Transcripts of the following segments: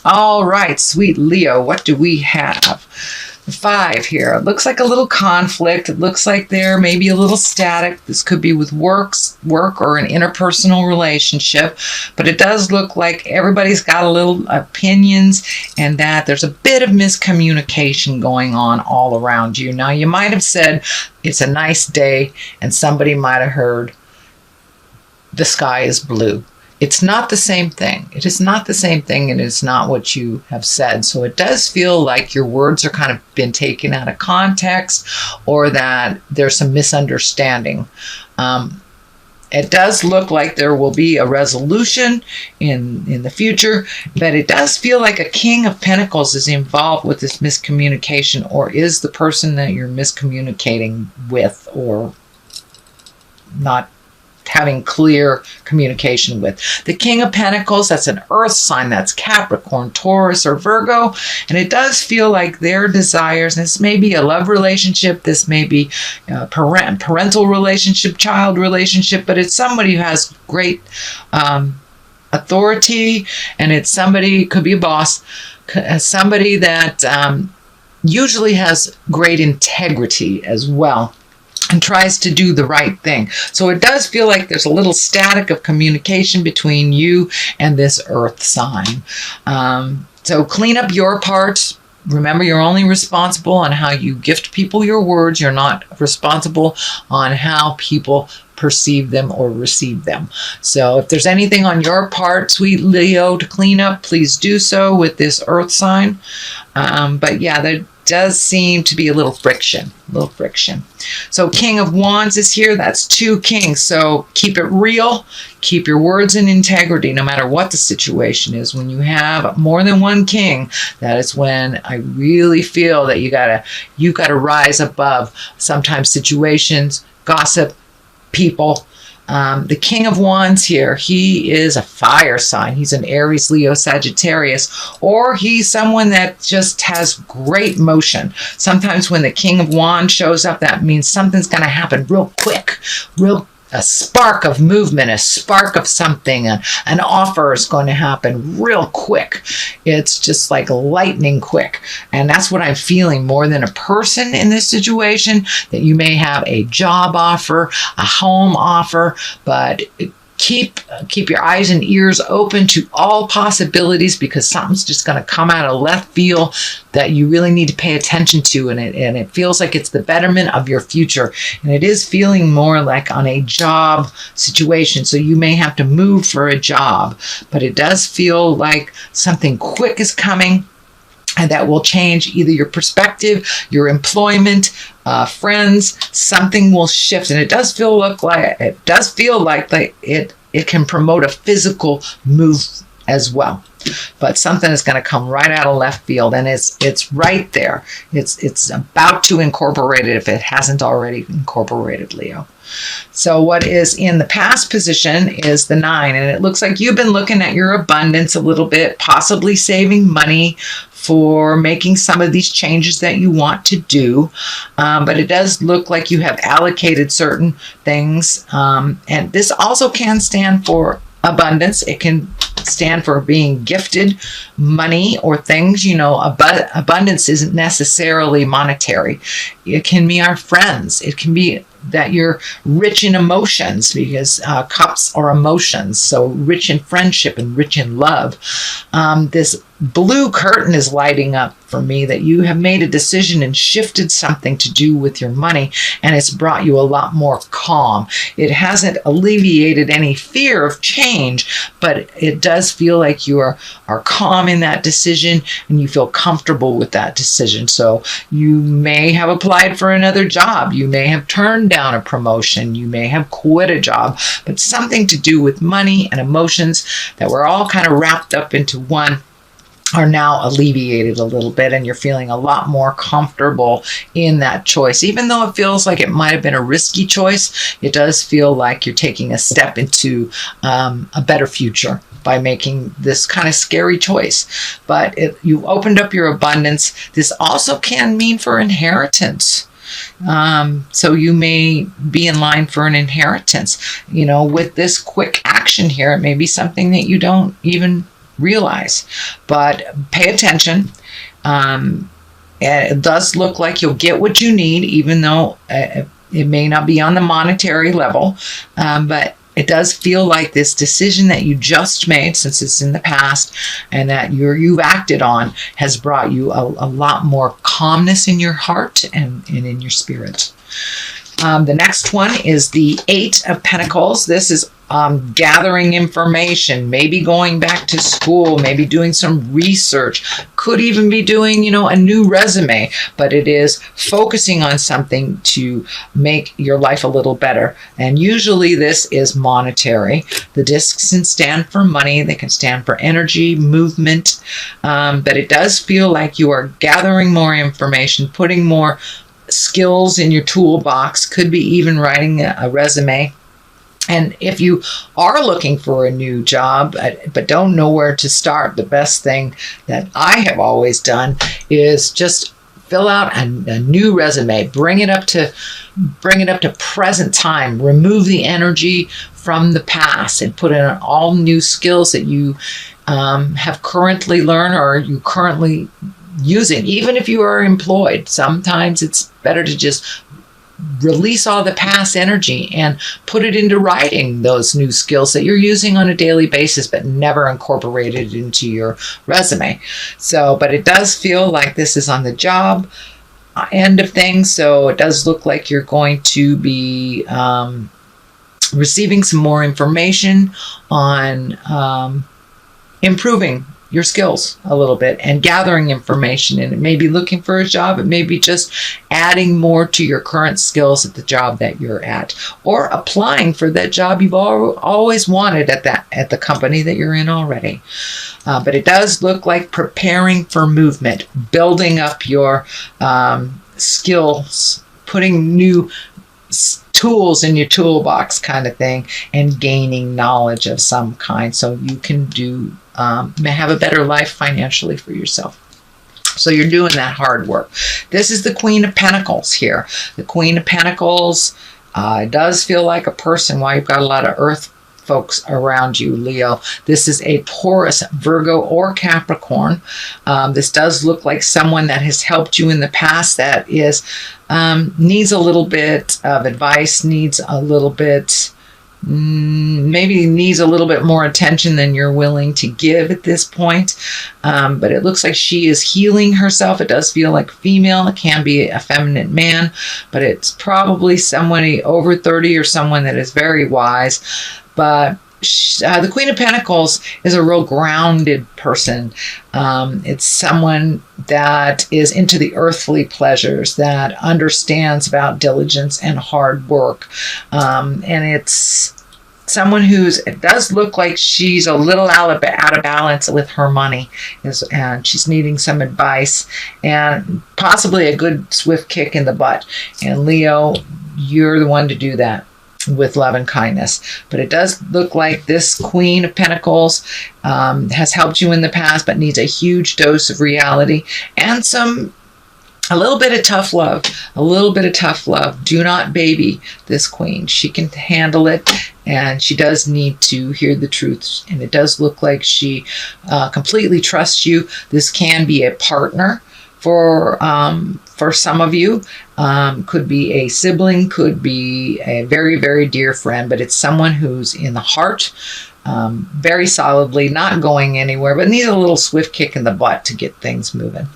All right, sweet Leo, what do we have? The 5 here. It looks like a little conflict. It looks like there may be a little static. This could be with work or an interpersonal relationship, but it does look like everybody's got a little opinions and that there's a bit of miscommunication going on all around you. Now, you might have said it's a nice day and somebody might have heard the sky is blue. It's not the same thing. It is not the same thing, and it's not what you have said. So it does feel like your words are kind of been taken out of context, or that there's some misunderstanding. It does look like there will be a resolution in the future, but it does feel like a King of Pentacles is involved with this miscommunication, or is the person that you're miscommunicating with or not having clear communication with. The King of Pentacles, that's an earth sign, that's Capricorn, Taurus, or Virgo, and it does feel like their desires, this may be a love relationship, this may be a parental relationship, child relationship, but it's somebody who has great authority, and it's somebody, could be a boss, somebody that usually has great integrity as well, and tries to do the right thing. So it does feel like there's a little static of communication between you and this earth sign. So clean up your part. Remember, you're only responsible on how you gift people your words. You're not responsible on how people perceive them or receive them. So if there's anything on your part, sweet Leo, to clean up, please do so with this earth sign. But yeah, there does seem to be a little friction. So King of Wands is here. That's 2 kings. So keep it real. Keep your words in integrity no matter what the situation is. When you have more than 1 king, that is when I really feel that you gotta rise above sometimes situations, gossip, people. The King of Wands here, he is a fire sign. He's an Aries, Leo, Sagittarius, or he's someone that just has great motion. Sometimes when the King of Wands shows up, that means something's going to happen real quick, a spark of movement, a spark of something, an offer is going to happen real quick. It's just like lightning quick. And that's what I'm feeling more than a person in this situation, that you may have a job offer, a home offer, but keep your eyes and ears open to all possibilities, because something's just going to come out of left field that you really need to pay attention to, and it feels like it's the betterment of your future, and it is feeling more like on a job situation. So you may have to move for a job, but it does feel like something quick is coming, and that will change either your perspective, your employment, friends. Something will shift, and it does feel like it can promote a physical move as well. But something is going to come right out of left field, and it's right there. It's about to incorporate it if it hasn't already incorporated, Leo. So what is in the past position is the 9, and it looks like you've been looking at your abundance a little bit, possibly saving money for making some of these changes that you want to do. But it does look like you have allocated certain things. And this also can stand for abundance. It can stand for being gifted money or things. Abundance isn't necessarily monetary. It can be our friends. It can be that you're rich in emotions, because cups are emotions. So rich in friendship and rich in love. This blue curtain is lighting up for me, that you have made a decision and shifted something to do with your money, and it's brought you a lot more calm. It hasn't alleviated any fear of change, but it does feel like you are calm in that decision, and you feel comfortable with that decision. So you may have applied for another job. You may have turned down a promotion. You may have quit a job, but something to do with money and emotions that were all kind of wrapped up into one are now alleviated a little bit, and you're feeling a lot more comfortable in that choice. Even though it feels like it might have been a risky choice, it does feel like you're taking a step into a better future by making this kind of scary choice. But you opened up your abundance. This also can mean for inheritance. So you may be in line for an inheritance. With this quick action here, it may be something that you don't even realize. But pay attention. And it does look like you'll get what you need, even though it may not be on the monetary level. But it does feel like this decision that you just made, since it's in the past and that you've acted on, has brought you a lot more calmness in your heart and in your spirit. The next one is the Eight of Pentacles. This is gathering information, maybe going back to school, maybe doing some research, could even be doing, a new resume, but it is focusing on something to make your life a little better. And usually this is monetary. The discs can stand for money, they can stand for energy, movement, but it does feel like you are gathering more information, putting more skills in your toolbox, could be even writing a resume. And if you are looking for a new job, but don't know where to start, the best thing that I have always done is just fill out a new resume, bring it up to present time, remove the energy from the past, and put in all new skills that you have currently learned or you currently using. Even if you are employed, sometimes it's better to just release all the past energy and put it into writing those new skills that you're using on a daily basis but never incorporated into your resume. So, but it does feel like this is on the job end of things, so it does look like you're going to be receiving some more information on improving your skills a little bit and gathering information. And it may be looking for a job, it may be just adding more to your current skills at the job that you're at, or applying for that job you've always wanted at the company that you're in already. But it does look like preparing for movement, building up your skills, putting new tools in your toolbox kind of thing, and gaining knowledge of some kind so you can have a better life financially for yourself. So you're doing that hard work. This is the Queen of Pentacles here. The Queen of Pentacles does feel like a person. While you've got a lot of earth folks around you, Leo, this is a Taurus, Virgo, or Capricorn. This does look like someone that has helped you in the past that is needs a little bit of advice, needs a little bit more attention than you're willing to give at this point. But it looks like she is healing herself. It does feel like female. It can be a feminine man, but it's probably somebody over 30 or someone that is very wise. But the Queen of Pentacles is a real grounded person. It's someone that is into the earthly pleasures, that understands about diligence and hard work. And it's someone it does look like she's a little out of balance with her money, and she's needing some advice and possibly a good swift kick in the butt. And Leo, you're the one to do that with love and kindness. But it does look like this Queen of Pentacles has helped you in the past, but needs a huge dose of reality and a little bit of tough love. Do not baby this Queen. She can handle it, and she does need to hear the truth. And it does look like she completely trusts you. This can be a partner for some of you. Could be a sibling, could be a very, very dear friend, but it's someone who's in the heart, very solidly, not going anywhere, but needs a little swift kick in the butt to get things moving.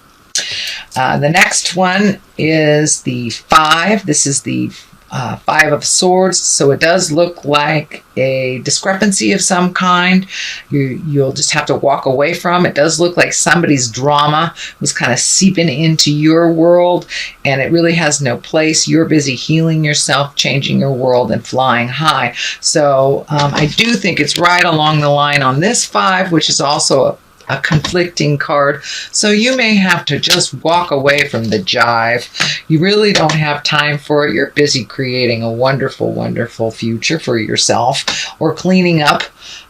The next one is the 5. This is the 5 of Swords. So it does look like a discrepancy of some kind. You'll just have to walk away from. It does look like somebody's drama was kind of seeping into your world, and it really has no place. You're busy healing yourself, changing your world, and flying high. So I do think it's right along the line on this 5, which is also a conflicting card. So you may have to just walk away from the jive. You really don't have time for it. You're busy creating a wonderful, wonderful future for yourself, or cleaning up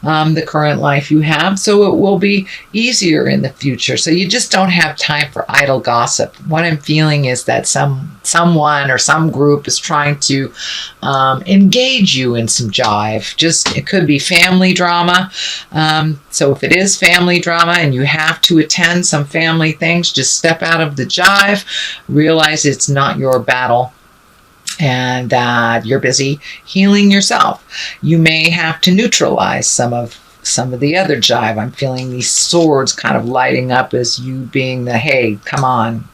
the current life you have, so it will be easier in the future. So you just don't have time for idle gossip. What I'm feeling is that someone or some group is trying to engage you in some jive. It could be family drama. So if it is family drama and you have to attend some family things, just step out of the jive, realize it's not your battle, and that you're busy healing yourself. You may have to neutralize some of the other jive. I'm feeling these swords kind of lighting up as you being the, hey, come on,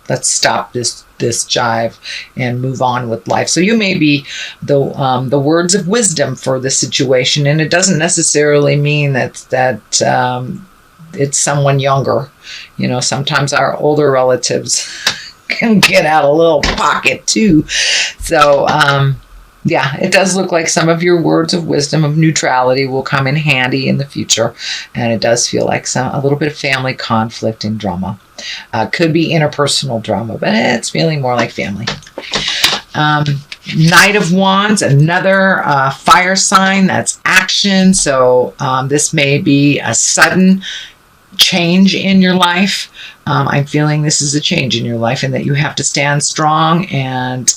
let's stop this jive and move on with life. So you may be the words of wisdom for the situation, and it doesn't necessarily mean that it's someone younger. You know, sometimes our older relatives can get out a little pocket too. So yeah, it does look like some of your words of wisdom, of neutrality, will come in handy in the future, and it does feel like a little bit of family conflict and drama. Could be interpersonal drama, but it's feeling more like family. Knight of Wands, another fire sign. That's action. So this may be a sudden change in your life. I'm feeling this is a change in your life, and that you have to stand strong and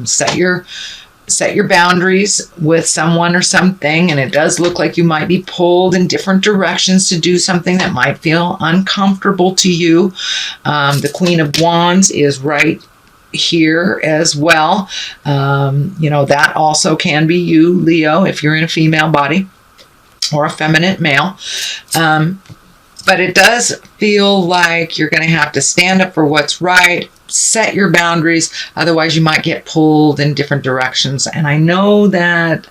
set your boundaries with someone or something. And it does look like you might be pulled in different directions to do something that might feel uncomfortable to you. The Queen of Wands is right here as well. You know, that also can be you, Leo, if you're in a female body or a feminine male. But it does feel like you're going to have to stand up for what's right, set your boundaries. Otherwise, you might get pulled in different directions. And I know that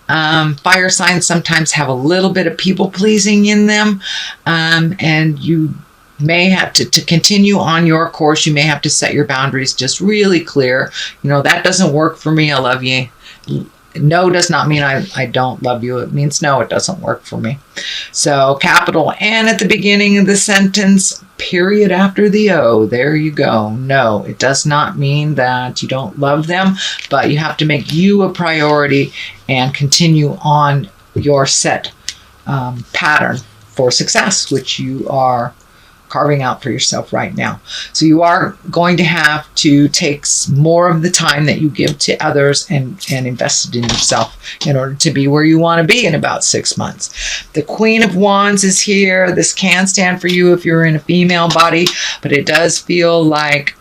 fire signs sometimes have a little bit of people pleasing in them. And you may have to continue on your course. You may have to set your boundaries just really clear. You know, that doesn't work for me. I love you. No does not mean I don't love you. It means no, it doesn't work for me. So capital N at the beginning of the sentence, period after the O. There you go. No, it does not mean that you don't love them, but you have to make you a priority and continue on your set pattern for success, which you are carving out for yourself right now. So you are going to have to take more of the time that you give to others and invest it in yourself in order to be where you want to be in about 6 months. The Queen of Wands is here. This can stand for you if you're in a female body, but it does feel like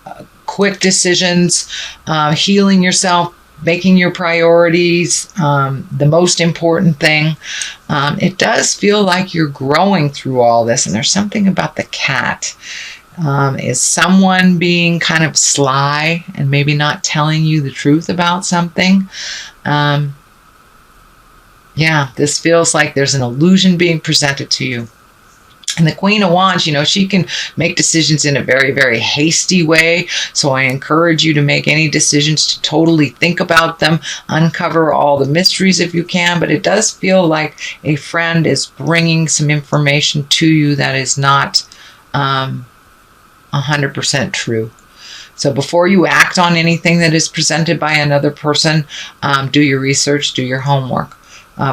quick decisions, healing yourself, making your priorities the most important thing. It does feel like you're growing through all this, and there's something about the cat. Is someone being kind of sly and maybe not telling you the truth about something? Yeah, this feels like there's an illusion being presented to you. And the Queen of Wands, you know, she can make decisions in a very, very hasty way. So I encourage you to make any decisions to totally think about them, uncover all the mysteries if you can. But it does feel like a friend is bringing some information to you that is not 100% true. So before you act on anything that is presented by another person, do your research, do your homework.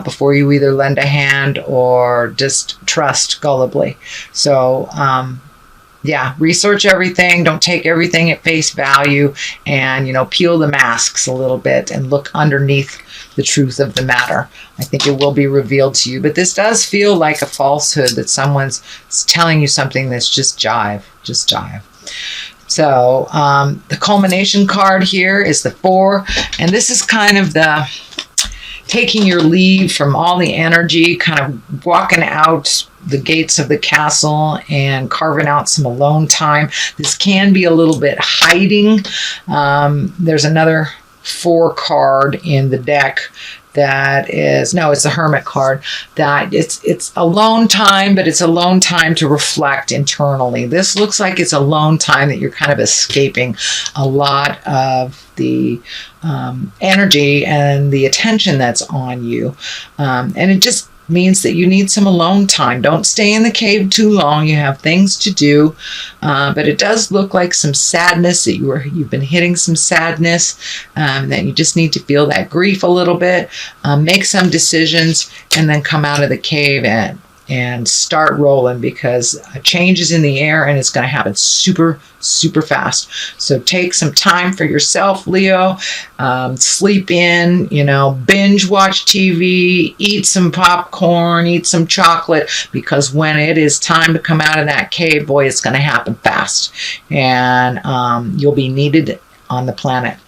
Before you either lend a hand or just trust gullibly. So, yeah, research everything. Don't take everything at face value, and, you know, peel the masks a little bit and look underneath the truth of the matter. I think it will be revealed to you. But this does feel like a falsehood, that someone's telling you something that's just jive. So the culmination card here is the 4, and this is kind of the taking your leave from all the energy, kind of walking out the gates of the castle and carving out some alone time. This can be a little bit hiding. There's another 4 card in the deck that is, no, it's a Hermit card, that it's alone time, but it's alone time to reflect internally. This looks like it's alone time that you're kind of escaping a lot of the energy and the attention that's on you. And it just means that you need some alone time. Don't stay in the cave too long. You have things to do. But it does look like some sadness, that you've been hitting some sadness, that you just need to feel that grief a little bit, make some decisions, and then come out of the cave and start rolling, because a change is in the air and it's going to happen super, super fast. So take some time for yourself, Leo. Sleep in, binge watch TV, eat some popcorn, eat some chocolate, because when it is time to come out of that cave, boy, it's going to happen fast. And you'll be needed on the planet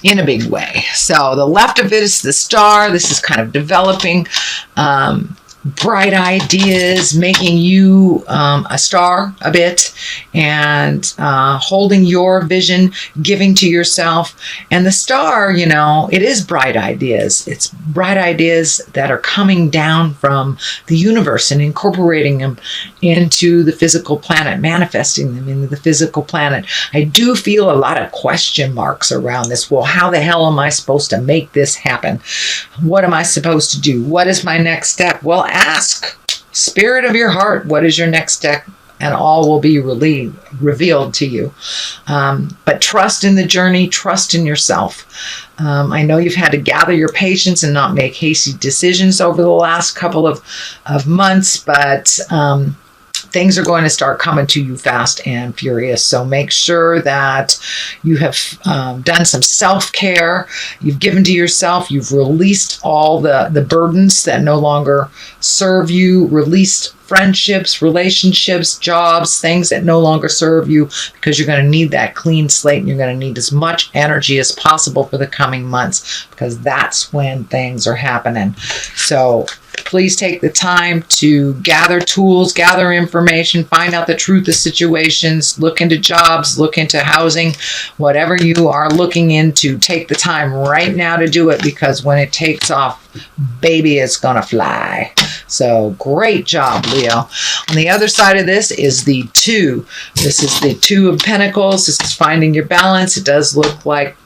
in a big way. So the left of it is the star. This is kind of developing bright ideas, making you a star a bit, and holding your vision, giving to yourself. And the star, it is bright ideas. It's bright ideas that are coming down from the universe and incorporating them into the physical planet, manifesting them into the physical planet. I do feel a lot of question marks around this. Well, how the hell am I supposed to make this happen? What am I supposed to do? What is my next step? Well, ask spirit of your heart, what is your next step, and all will be revealed to you. But trust in the journey, trust in yourself. I know you've had to gather your patience and not make hasty decisions over the last couple of months, but things are going to start coming to you fast and furious. So make sure that you have done some self-care. You've given to yourself. You've released all the burdens that no longer serve you. Released friendships, relationships, jobs, things that no longer serve you, because you're going to need that clean slate, and you're going to need as much energy as possible for the coming months, because that's when things are happening. So please take the time to gather tools, gather information, find out the truth of situations, look into jobs, look into housing, whatever you are looking into, take the time right now to do it, because when it takes off, baby, it's gonna fly. So great job, Leo. On the other side of this is the 2. This is the 2 of Pentacles. This is finding your balance. It does look like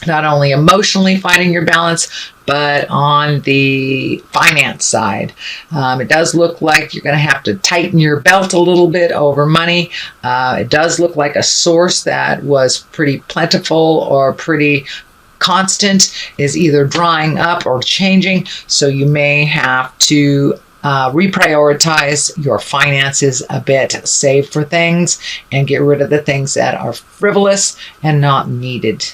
not only emotionally finding your balance, but on the finance side. It does look like you're going to have to tighten your belt a little bit over money. It does look like a source that was pretty plentiful or pretty constant is either drying up or changing. So you may have to reprioritize your finances a bit, save for things, and get rid of the things that are frivolous and not needed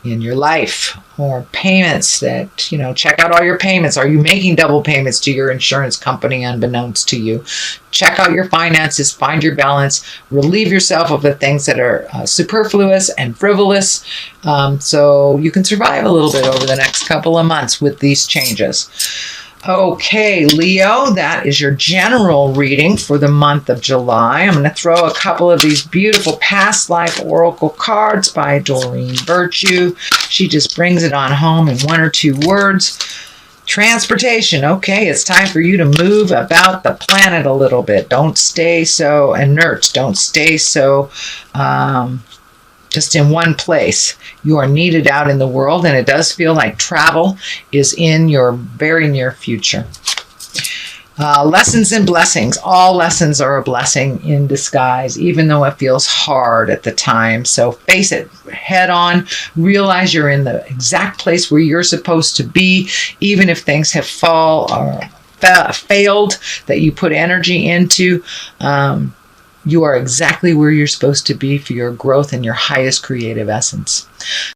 in your life. Or payments that, check out all your payments. Are you making double payments to your insurance company unbeknownst to you? Check out your finances, find your balance, relieve yourself of the things that are superfluous and frivolous, so you can survive a little bit over the next couple of months with these changes. Okay, Leo, that is your general reading for the month of July. I'm going to throw a couple of these beautiful past life oracle cards by Doreen Virtue. She just brings it on home in 1 or 2 words. Transportation. Okay, it's time for you to move about the planet a little bit. Don't stay so inert. Don't stay so just in one place. You are needed out in the world, and it does feel like travel is in your very near future. Lessons and blessings. All lessons are a blessing in disguise, even though it feels hard at the time. So face it head on. Realize you're in the exact place where you're supposed to be, even if things have failed that you put energy into. You are exactly where you're supposed to be for your growth and your highest creative essence.